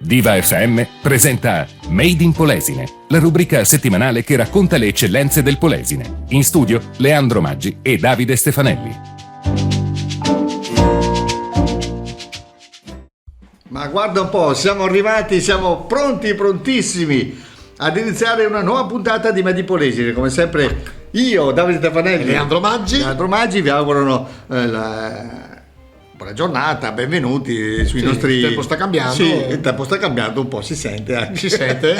Diva FM presenta Made in Polesine, la rubrica settimanale che racconta le eccellenze del Polesine. In studio Leandro Maggi e Davide Stefanelli. Ma guarda un po', siamo arrivati, siamo prontissimi ad iniziare una nuova puntata di Made in Polesine. Come sempre io, Davide Stefanelli e Leandro Maggi vi augurano buona giornata, benvenuti sui nostri... Il tempo sta cambiando. Sì, il tempo sta cambiando, un po' si sente anche. Si sente?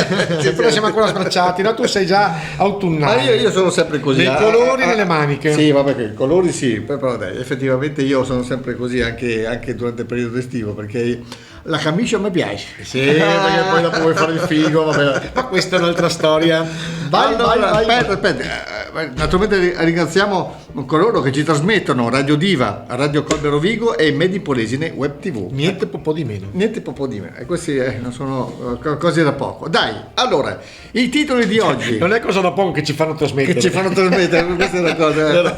Però siamo ancora sbracciati, no? Tu sei già autunnale. Ma io sono sempre così. Nei colori, nelle maniche. Sì, vabbè, che i colori sì, però dai, effettivamente io sono sempre così anche durante il periodo estivo, perché la camicia mi piace. Sì, perché poi dopo vuoi fare il figo, vabbè. Ma questa è un'altra storia. Vai. Aspetta. Naturalmente ringraziamo coloro che ci trasmettono: Radio Diva, Radio Colbero Vigo e Made in Polesine Web TV. Niente po' di meno. E questi non sono cose da poco. Dai, allora, i titoli di oggi. Non è cosa da poco che ci fanno trasmettere. Questa è una cosa.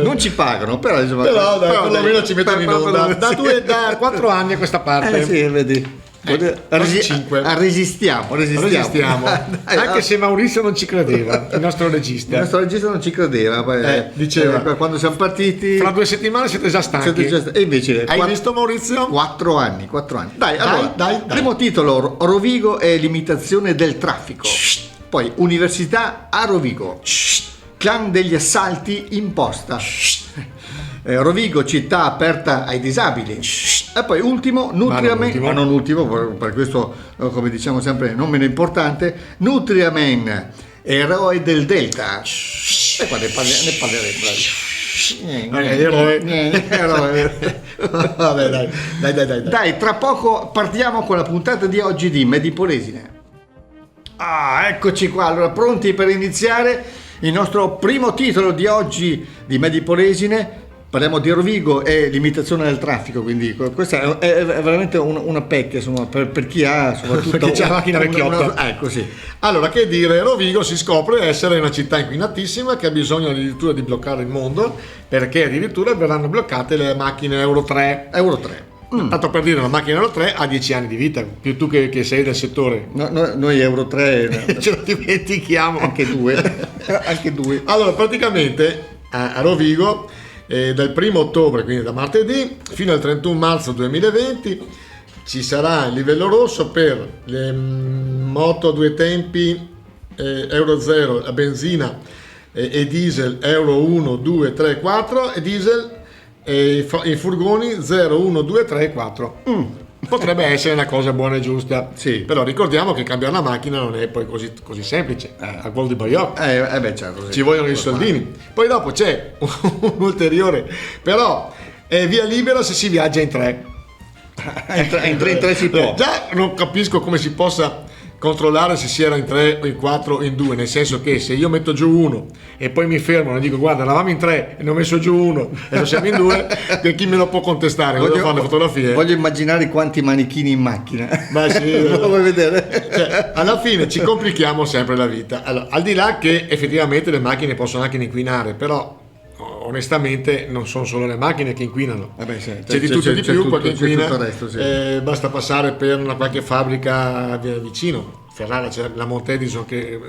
Non ci pagano, però insomma. Però dai, perlomeno ci mettono in onda. Da 4 anni a questa parte. Sì, vedi. Resistiamo. Anche se Maurizio non ci credeva, il nostro regista. Non ci credeva. Diceva quando siamo partiti. Fra 2 settimane siete già stanchi. E invece hai visto Maurizio? 4 anni. Dai. Primo titolo: Rovigo e limitazione del traffico. Poi Università a Rovigo. Clan degli assalti in posta. Rovigo, città aperta ai disabili. E poi ultimo, Nutriamen, ma non ultimo, per questo come diciamo sempre non meno importante, Nutriamen, eroe del Delta. E qua ne parleremo. Vabbè, dai. Dai, tra poco partiamo con la puntata di oggi di Made in Polesine. Eccoci qua, allora pronti per iniziare il nostro primo titolo di oggi di Made in Polesine. Parliamo di Rovigo e limitazione del traffico, quindi questa è veramente una pecca, insomma, per chi ha soprattutto perché c'è la macchina vecchiotta. Ecco, sì. Allora, che dire, Rovigo si scopre essere una città inquinatissima che ha bisogno addirittura di bloccare il mondo, perché addirittura verranno bloccate le macchine Euro 3. Tanto per dire, una macchina Euro 3 ha 10 anni di vita, più tu che sei del settore. Noi Euro 3 ce lo dimentichiamo. Anche due. Allora, praticamente a Rovigo dal 1 ottobre, quindi da martedì, fino al 31 marzo 2020 ci sarà il livello rosso per le moto a 2 tempi Euro 0 a benzina e diesel Euro 1, 2, 3, 4 e diesel e i furgoni 0, 1, 2, 3 e 4. Potrebbe essere una cosa buona e giusta, sì. Però ricordiamo che cambiare la macchina non è poi così semplice. A quel di Baiocco certo, sì. Ci vogliono i soldini. Poi dopo c'è un ulteriore, però è via libera se si viaggia in 3. In tre si può. Già non capisco come si possa controllare se si era in 3 o in 4 o in 2, nel senso che se io metto giù uno e poi mi fermo e dico guarda eravamo in 3 e ne ho messo giù uno e non siamo in 2, per chi me lo può contestare? Voglio fare le fotografie. Voglio immaginare quanti manichini in macchina. Ma sì, lo vuoi vedere? Cioè, alla fine ci complichiamo sempre la vita. Allora, al di là che effettivamente le macchine possono anche inquinare, però onestamente non sono solo le macchine che inquinano, c'è di tutto e di più, qualche inquina, resto, sì. Basta passare per una qualche fabbrica vicino. Ferrara c'è la Mount Edison che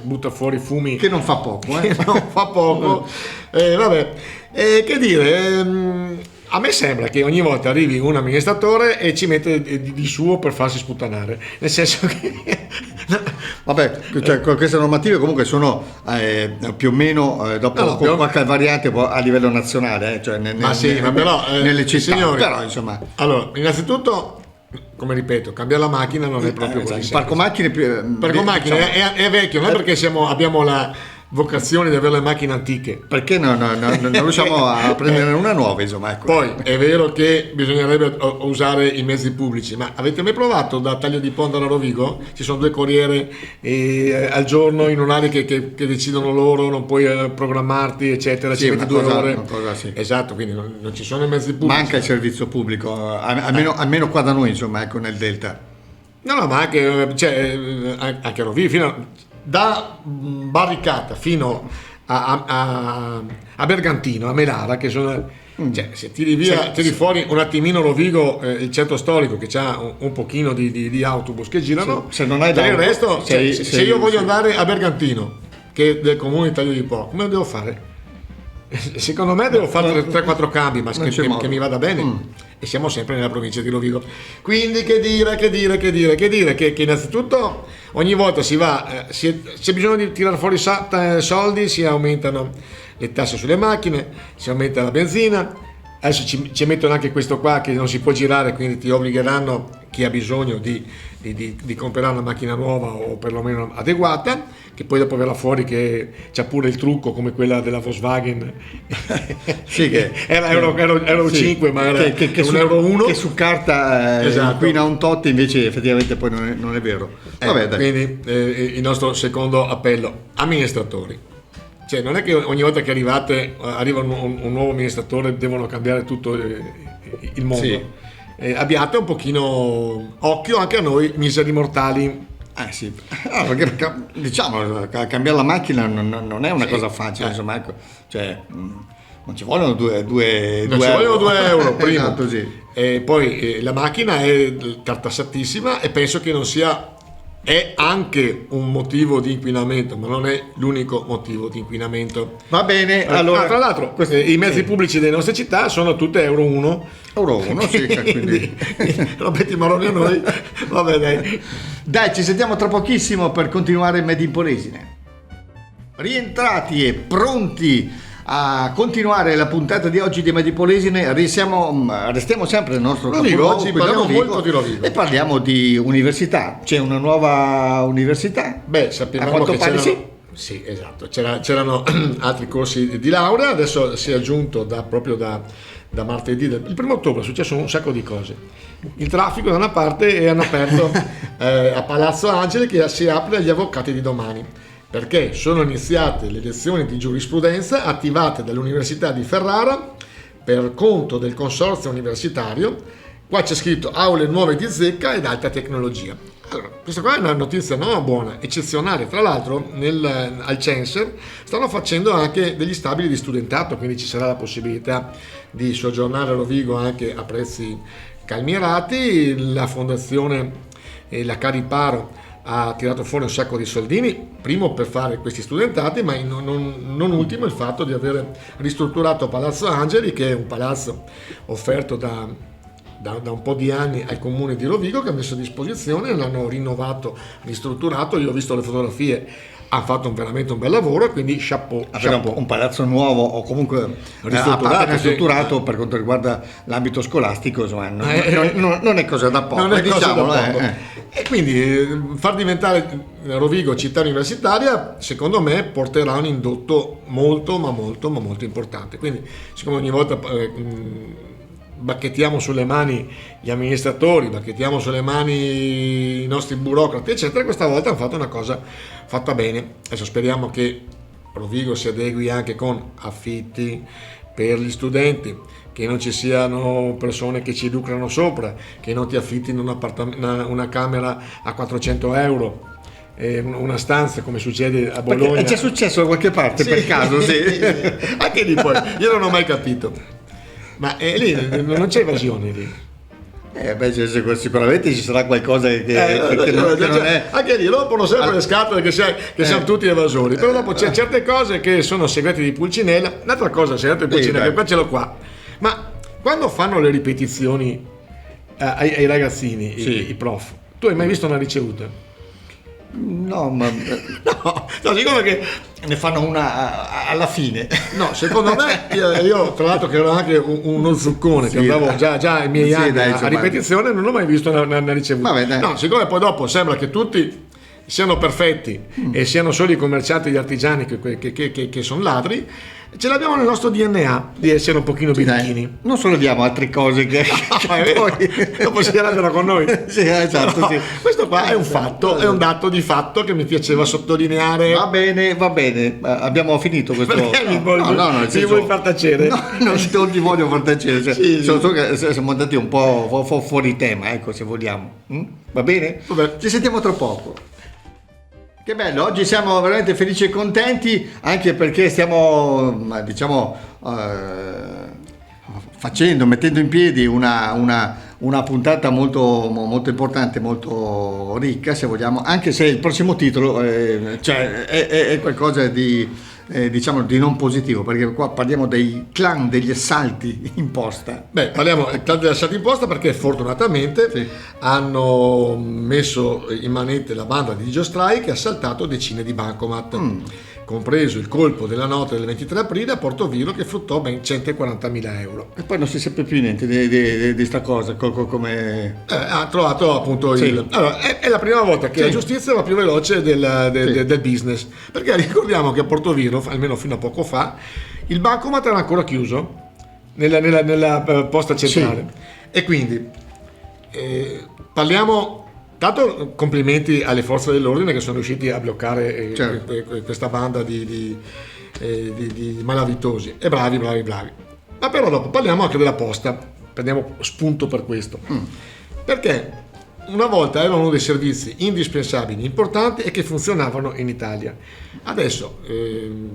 butta fuori fumi, che non fa poco, vabbè, che dire, a me sembra che ogni volta arrivi un amministratore e ci mette di suo per farsi sputtanare, nel senso che vabbè, cioè, queste normative comunque sono più o meno dopo qualche variante a livello nazionale, cioè nelle città, signori, però insomma. Allora, innanzitutto, come ripeto, cambiare la macchina non è proprio così. Il parco macchine è vecchio, non perché abbiamo la vocazione di avere le macchine antiche, perché non riusciamo a prendere una nuova, insomma, ecco. Poi è vero che bisognerebbe usare i mezzi pubblici, ma avete mai provato da Taglio di Ponte a Rovigo? Ci sono 2 corriere al giorno in orari che decidono loro, non puoi programmarti eccetera, ci metti 2 ore. Sì. Esatto, quindi non ci sono i mezzi pubblici, manca il servizio pubblico, almeno qua da noi, insomma, ecco, nel Delta. No, ma anche a Rovigo, da Barricata fino a Bergantino, a Melara, che sono Cioè, se tiri fuori un attimino Rovigo, il centro storico che ha un pochino di autobus che girano, se non hai per il resto, se io voglio sì. andare a Bergantino, che è del comune di Taglio di Po, come lo devo fare? Secondo me devo fare 3-4 cambi, ma che mi vada bene. E siamo sempre nella provincia di Rovigo. Quindi che dire, che innanzitutto ogni volta si va, c'è bisogno di tirare fuori soldi, si aumentano le tasse sulle macchine, si aumenta la benzina, adesso ci mettono anche questo qua che non si può girare, quindi ti obbligheranno, chi ha bisogno di comprare una macchina nuova o perlomeno adeguata, che poi dopo verrà fuori che c'ha pure il trucco come quella della Volkswagen. Sì, che era euro sì, 5, ma era che un su, euro 1 che su carta esatto. inquina un tot, invece effettivamente poi non è vero. Vabbè, dai. Quindi il nostro secondo appello: amministratori. Cioè, non è che ogni volta che arriva un nuovo amministratore devono cambiare tutto il mondo. Sì. Abbiate un pochino occhio anche a noi miseri mortali. Sì. Perché diciamo, cambiare la macchina non è una cosa facile, insomma, ecco. Cioè, non ci vogliono due Non ci vogliono 2 euro prima. Esatto, sì. E poi la macchina è tartassattissima e penso che non sia, è anche un motivo di inquinamento, ma non è l'unico motivo di inquinamento. Va bene, allora. Tra l'altro, i mezzi pubblici delle nostre città sono tutte euro 1. Euro 1, sì, quindi. Robetti marroni a noi. Vabbè, dai. Dai, ci sentiamo tra pochissimo per continuare Made in Polesine. Rientrati e pronti a continuare la puntata di oggi di Made in Polesine, restiamo sempre nel nostro Rovigo, capoluogo, oggi quello parliamo Rovigo, molto di Rovigo. e parliamo di università. C'è una nuova università? Beh, sappiamo a quanto che pare c'erano. Sì, esatto. C'erano altri corsi di laurea, adesso si è aggiunto proprio da martedì, il 1° ottobre è successo un sacco di cose. Il traffico da una parte, e hanno aperto a Palazzo Angeli che si apre agli avvocati di domani, perché sono iniziate le lezioni di giurisprudenza attivate dall'Università di Ferrara per conto del consorzio universitario. Qua c'è scritto aule nuove di zecca ed alta tecnologia. Allora, questa qua è una notizia non buona, eccezionale. Tra l'altro al Censer stanno facendo anche degli stabili di studentato, quindi ci sarà la possibilità di soggiornare a Rovigo anche a prezzi calmierati. La fondazione la Cariparo ha tirato fuori un sacco di soldini, primo per fare questi studentati, ma non ultimo il fatto di aver ristrutturato Palazzo Angeli, che è un palazzo offerto da un po' di anni al comune di Rovigo, che ha messo a disposizione, l'hanno rinnovato, ristrutturato. Io ho visto le fotografie, ha fatto veramente un bel lavoro, quindi chapeau. Un palazzo nuovo o comunque ristrutturato per quanto riguarda l'ambito scolastico, insomma, non è cosa da poco, non è cosa diciamolo, da poco. E quindi far diventare Rovigo città universitaria, secondo me, porterà un indotto molto importante. Quindi, siccome ogni volta bacchettiamo sulle mani gli amministratori, bacchettiamo sulle mani i nostri burocrati, eccetera, questa volta hanno fatto una cosa fatta bene. Adesso speriamo che Rovigo si adegui anche con affitti per gli studenti, che non ci siano persone che ci lucrano sopra, che non ti affittino una camera a 400 euro, una stanza, come succede a Bologna. Perché è già successo da qualche parte, sì, per caso, sì. Anche lì poi io non ho mai capito. Ma lì non c'è evasione lì. Sicuramente ci sarà qualcosa che non è. Anche lì rompono sempre le scatole che siamo tutti evasori. Però dopo c'è certe cose che sono segreti di Pulcinella. Un'altra cosa, segreto di Pulcinella, che qua ce l'ho qua. Ma quando fanno le ripetizioni ai ragazzini, i prof, tu hai mai visto una ricevuta? No, ma no, dicono che ne fanno una alla fine. No, secondo me, io tra l'altro che ero anche uno zuccone, che andavo già ai miei anni a ripetizione, non ho mai visto una ricevuta. Vabbè, no, siccome poi dopo sembra che tutti siano perfetti e siano solo i commercianti e gli artigiani che sono ladri, ce l'abbiamo nel nostro DNA di essere un pochino birichini. Non solleviamo altre cose che poi dopo si arrabbiano con noi. Sì, esatto, no, sì. Questo qua è un fatto, è un dato di fatto che mi piaceva sottolineare. Va bene, abbiamo finito questo. Perché mi vuoi far tacere? No, non ti voglio far tacere, cioè, sì. So che siamo andati un po' fuori tema, ecco, se vogliamo. Va bene? Vabbè. Ci sentiamo tra poco. Che bello, oggi siamo veramente felici e contenti, anche perché stiamo, diciamo, mettendo in piedi una puntata molto, molto importante, molto ricca, se vogliamo, anche se il prossimo titolo è qualcosa di diciamo di non positivo, perché qua parliamo dei clan degli assalti in posta. Parliamo del clan degli assalti in posta perché fortunatamente Sì. hanno messo in manette la banda di Geostrike che ha assaltato decine di bancomat, compreso il colpo della notte del 23 aprile a Portoviro che fruttò ben 140.000 euro. E poi non si sa più niente di sta cosa, come... Ha trovato appunto Sì. Allora, è la prima volta che Sì. la giustizia va più veloce del business, perché ricordiamo che a Portoviro, almeno fino a poco fa, il bancomat era ancora chiuso nella posta centrale. E quindi parliamo. Tanto complimenti alle forze dell'ordine che sono riusciti a bloccare Certo. questa banda di malavitosi. E bravi. Ma però dopo parliamo anche della posta, prendiamo spunto per questo. Perché una volta erano uno dei servizi indispensabili, importanti e che funzionavano in Italia. Adesso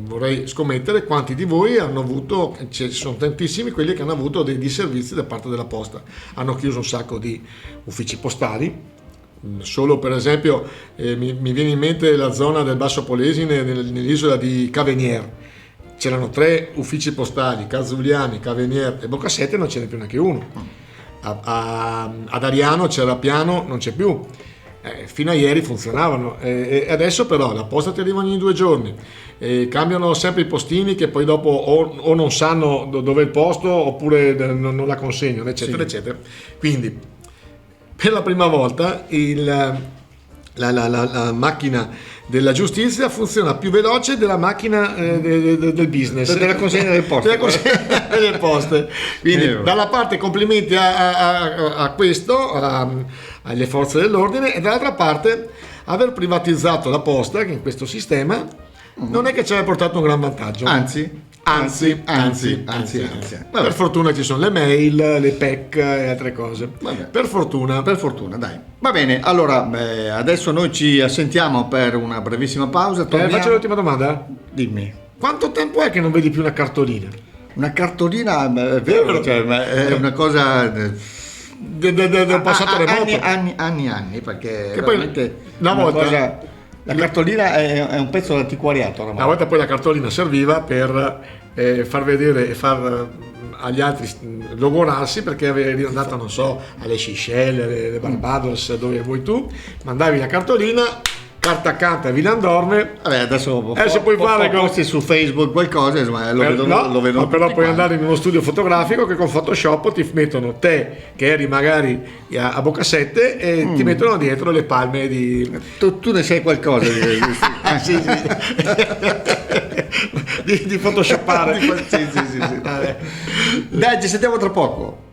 vorrei scommettere quanti di voi hanno avuto, ci sono tantissimi quelli che hanno avuto dei disservizi da parte della posta. Hanno chiuso un sacco di uffici postali. Solo per esempio mi viene in mente la zona del Basso Polesine nell'isola di Cavenier. C'erano 3 uffici postali, Cazzugliani, Cavenier e Boccasette, non ce n'è più neanche uno. Ad Ariano c'era Piano, non c'è più. Fino a ieri funzionavano e adesso però la posta ti arriva ogni 2 giorni, cambiano sempre i postini che poi dopo o non sanno dove è il posto oppure non la consegnano, eccetera, Sì. eccetera. Quindi per la prima volta la macchina della giustizia funziona più veloce della macchina del business, Della consegna delle poste. Della consegna delle poste. Quindi da una parte complimenti a questo, alle forze dell'ordine, e dall'altra parte aver privatizzato la posta, che in questo sistema non è che ci abbia portato un gran vantaggio. Anzi. Per fortuna ci sono le mail, le PEC e altre cose. Vabbè. Per fortuna, dai. Va bene, allora adesso noi ci assentiamo per una brevissima pausa. Torniamo. faccio l'ultima domanda. Dimmi. Quanto tempo è che non vedi più una cartolina? Una cartolina, è vero, cioè, ma è una cosa Del passato remoto. anni, perché Che poi veramente una una volta- cosa- la cartolina è un pezzo d'antiquariato Una ormai. volta poi la cartolina serviva per far vedere e far agli altri logorarsi perché eri andato, non so, alle Seychelles, alle Barbados, dove vuoi tu, mandavi la cartolina, carta accanto a Villandorme. Vabbè, adesso se puoi fare con- posti su Facebook qualcosa, insomma, lo vedono ma però tutti puoi quanti. andare in uno studio fotografico che con Photoshop ti mettono te che eri magari a Boccasette e ti mettono dietro le palme di Tu ne sai qualcosa di photoshoppare. Sì. Dai, ci sentiamo tra poco.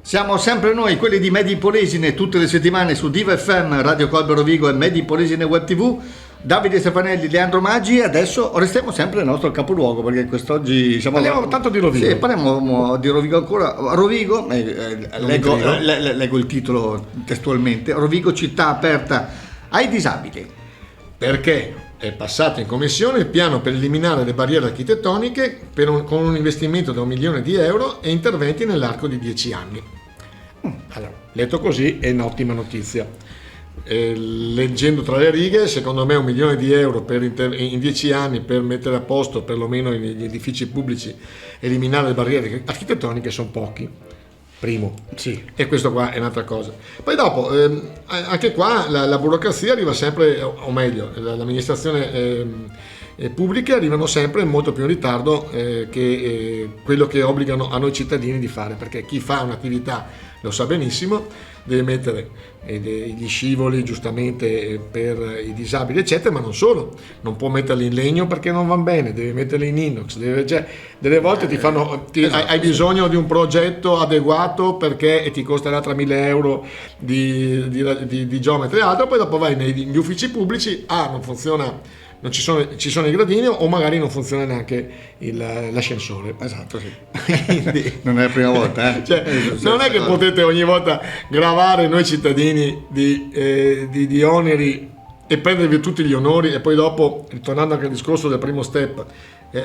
Siamo sempre noi, quelli di Made in Polesine, tutte le settimane su Diva FM, Radio Colbero Rovigo e Made in Polesine Web TV. Davide Stefanelli, Leandro Maggi, e adesso restiamo sempre nel nostro capoluogo, perché quest'oggi Parliamo tanto di Rovigo. Sì, parliamo di Rovigo ancora. Rovigo, leggo il titolo testualmente: Rovigo città aperta ai disabili. Perché è passato in commissione il piano per eliminare le barriere architettoniche con un investimento da 1 milione di euro e interventi nell'arco di 10 anni. Allora, letto così è un'ottima notizia. Leggendo tra le righe, secondo me 1 milione di euro in 10 anni per mettere a posto perlomeno gli edifici pubblici, eliminare le barriere architettoniche sono pochi. Primo, Sì. e questo qua è un'altra cosa. Poi dopo, anche qua la burocrazia arriva sempre, o meglio, l'amministrazione pubbliche arrivano sempre molto più in ritardo che quello che obbligano a noi cittadini di fare, perché chi fa un'attività lo sa benissimo, deve mettere gli scivoli giustamente per i disabili eccetera, ma non solo, non può metterli in legno perché non va bene, deve metterli in inox, delle volte hai bisogno di un progetto adeguato perché ti costerà 3.000 euro di geometria e altro, poi dopo vai negli uffici pubblici, non funziona, non ci sono i gradini o magari non funziona neanche l'ascensore. Esatto, sì. Non è la prima volta, eh? Cioè, non è che potete ogni volta gravare noi cittadini di oneri e prendervi tutti gli onori e poi dopo, ritornando anche al discorso del primo step,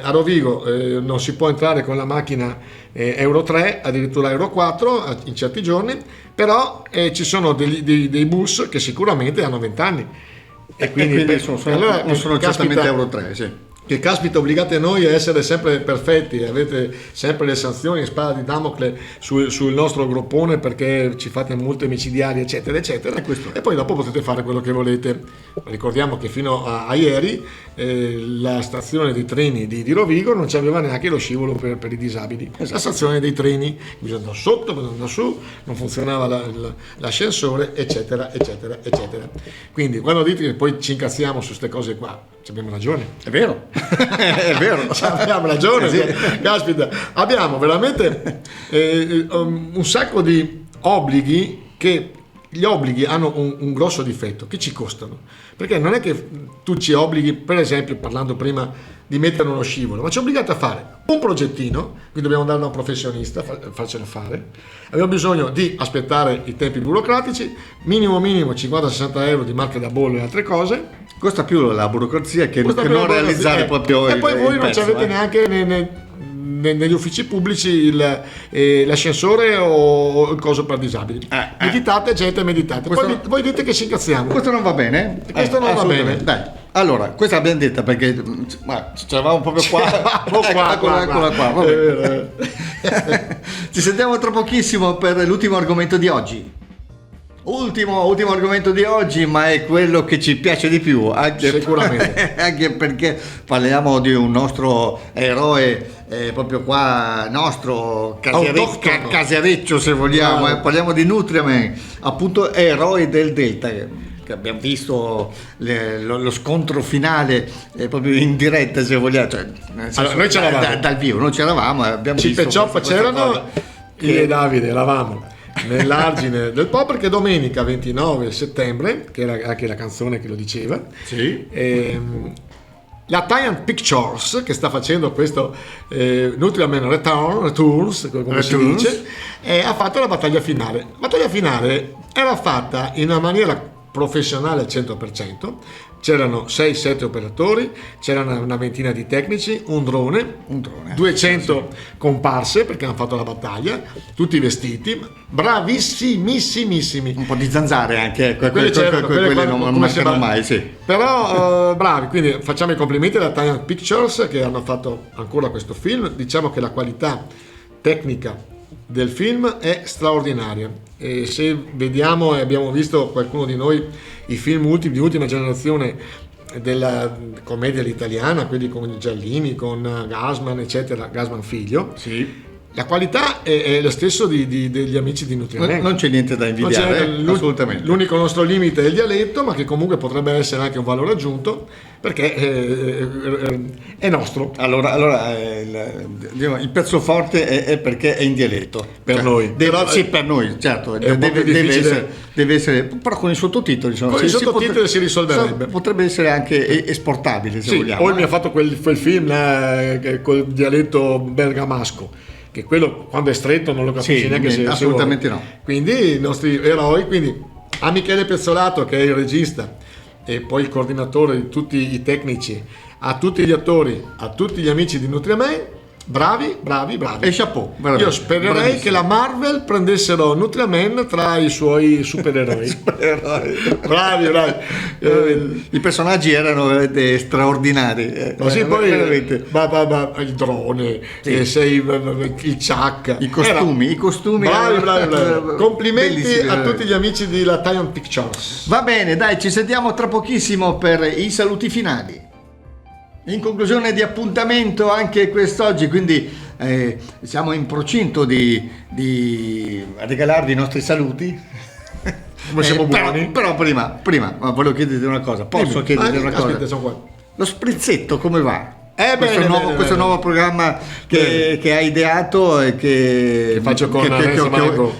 a Rovigo non si può entrare con la macchina Euro 3, addirittura Euro 4 in certi giorni, però ci sono dei bus che sicuramente hanno 20 anni. E quindi allora, non sono certamente Euro 3, sì. Che caspita, obbligate noi a essere sempre perfetti, avete sempre le sanzioni, spada di Damocle sul nostro groppone perché ci fate multe micidiali, eccetera, eccetera. E poi dopo potete fare quello che volete. Ricordiamo che fino a ieri la stazione dei treni di Rovigo non c'aveva neanche lo scivolo per i disabili. La stazione dei treni, bisogna andare sotto, bisogna andare su, non funzionava l'ascensore, eccetera, eccetera, eccetera. Quindi quando dite che poi ci incazziamo su queste cose qua, abbiamo ragione. È vero. È vero. Abbiamo ragione. Sì. Caspita, abbiamo veramente un sacco di obblighi che gli obblighi hanno un grosso difetto, che ci costano. Perché non è che tu ci obblighi, per esempio, parlando prima di mettere uno scivolo, ma ci obbligate a fare un progettino, quindi dobbiamo andare da un professionista, farcelo fare. Abbiamo bisogno di aspettare i tempi burocratici, minimo 50-60 euro di marche da bollo e altre cose. Costa più la burocrazia che non realizzare proprio e poi voi non ci avete neanche negli uffici pubblici l'ascensore o il coso per disabili. Meditate, gente, meditate. Poi voi dite che ci incazziamo. Questo non va bene? Questo non va bene. Dai. Allora, questa l'abbiamo detta perché c'eravamo proprio qua. Eccola qua. Ci sentiamo tra pochissimo per l'ultimo argomento di oggi. Ultimo argomento di oggi, ma è quello che ci piace di più, sicuramente. Anche perché parliamo di un nostro eroe proprio qua, nostro casereccio se vogliamo, parliamo di Nutriamen, appunto eroe del Delta, che abbiamo visto lo scontro finale proprio in diretta se vogliamo, cioè, allora, noi c'eravamo dal vivo, noi c'eravamo, abbiamo visto c'erano io e Davide, eravamo nell'argine del Po, perché domenica 29 settembre, che era anche la canzone che lo diceva, sì. La Giant Pictures, che sta facendo questo Nutriamen Returns, come si dice, ha fatto la battaglia finale. La battaglia finale era fatta in una maniera professionale al 100%, c'erano 6-7 operatori, c'erano una ventina di tecnici, un drone 200 comparse perché hanno fatto la battaglia, tutti vestiti, bravissimissimi, un po' di zanzare anche, quelle non mancano mai, sì. Però bravi, quindi facciamo i complimenti alla Giant Pictures che hanno fatto ancora questo film. Diciamo che la qualità tecnica del film è straordinaria, e se vediamo e abbiamo visto qualcuno di noi i film di ultima generazione della commedia all'italiana, quelli con Giallini, con Gassman eccetera, Gassman figlio, sì. La qualità è lo stesso degli amici di Nutriamen. Non c'è niente da invidiare, assolutamente. L'unico nostro limite è il dialetto, ma che comunque potrebbe essere anche un valore aggiunto perché è nostro. Allora il pezzo forte è perché è in dialetto. Per noi. Sì, per noi, certo. Deve essere, però con i sottotitoli. Con i sottotitoli si risolverebbe. Potrebbe essere anche esportabile, se vogliamo. Poi mi ha fatto quel film col dialetto bergamasco, che quello quando è stretto non lo capisci neanche se assolutamente no. Quindi i nostri eroi, quindi a Michele Pezzolato che è il regista e poi il coordinatore di tutti i tecnici, a tutti gli attori, a tutti gli amici di Nutriamen, bravi. E chapeau. Io spererei che la Marvel prendessero Nutriamen tra i suoi supereroi. bravi. I personaggi erano veramente straordinari. Così poi il drone, sì. Il ciak, i costumi. Bravi. Complimenti bellissimi. A tutti gli amici di La Giant Pictures. Va bene, dai, ci sentiamo tra pochissimo per i saluti finali. In conclusione di appuntamento anche quest'oggi, quindi siamo in procinto di regalarvi i nostri saluti. Come siamo buoni. Però prima volevo chiederti una cosa. Posso chiederti una cosa? Aspetta, sono qua. Lo sprizzetto come va? Questo nuovo programma che hai ideato e che faccio con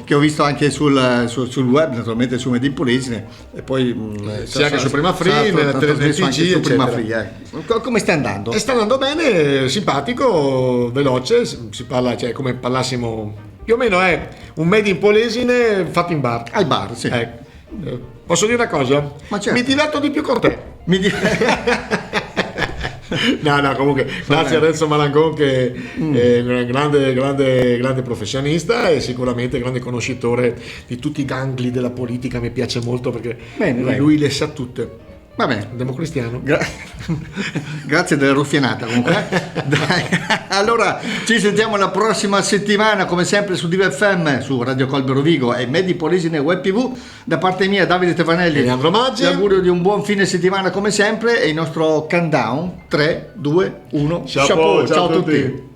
che ho visto anche sul web, naturalmente su Made in Polesine, e poi sì, anche su Prima Free, nella TG, su Prima Free. Come sta andando? Sta andando bene, simpatico, veloce, si parla, cioè come parlassimo più o meno, è un Made in Polesine fatto in bar. Al bar, sì. Posso dire una cosa? Ma certo. Mi diverto di più con te. No, comunque grazie a Renzo Malangon che è un grande professionista e sicuramente grande conoscitore di tutti i gangli della politica. Mi piace molto perché lui le sa tutte. Va bene. Democristiano. Grazie della ruffianata comunque. Dai. Allora ci sentiamo la prossima settimana come sempre su Diva FM, su Radio Colby Rovigo e Made in Polesine Web TV. Da parte mia Davide Stefanelli e Leandro Maggi. Vi augurio di un buon fine settimana come sempre e il nostro countdown 3, 2, 1. Ciao a tutti.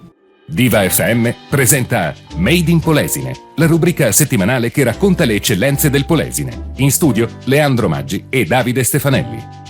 Diva FM presenta Made in Polesine, la rubrica settimanale che racconta le eccellenze del Polesine. In studio Leandro Maggi e Davide Stefanelli.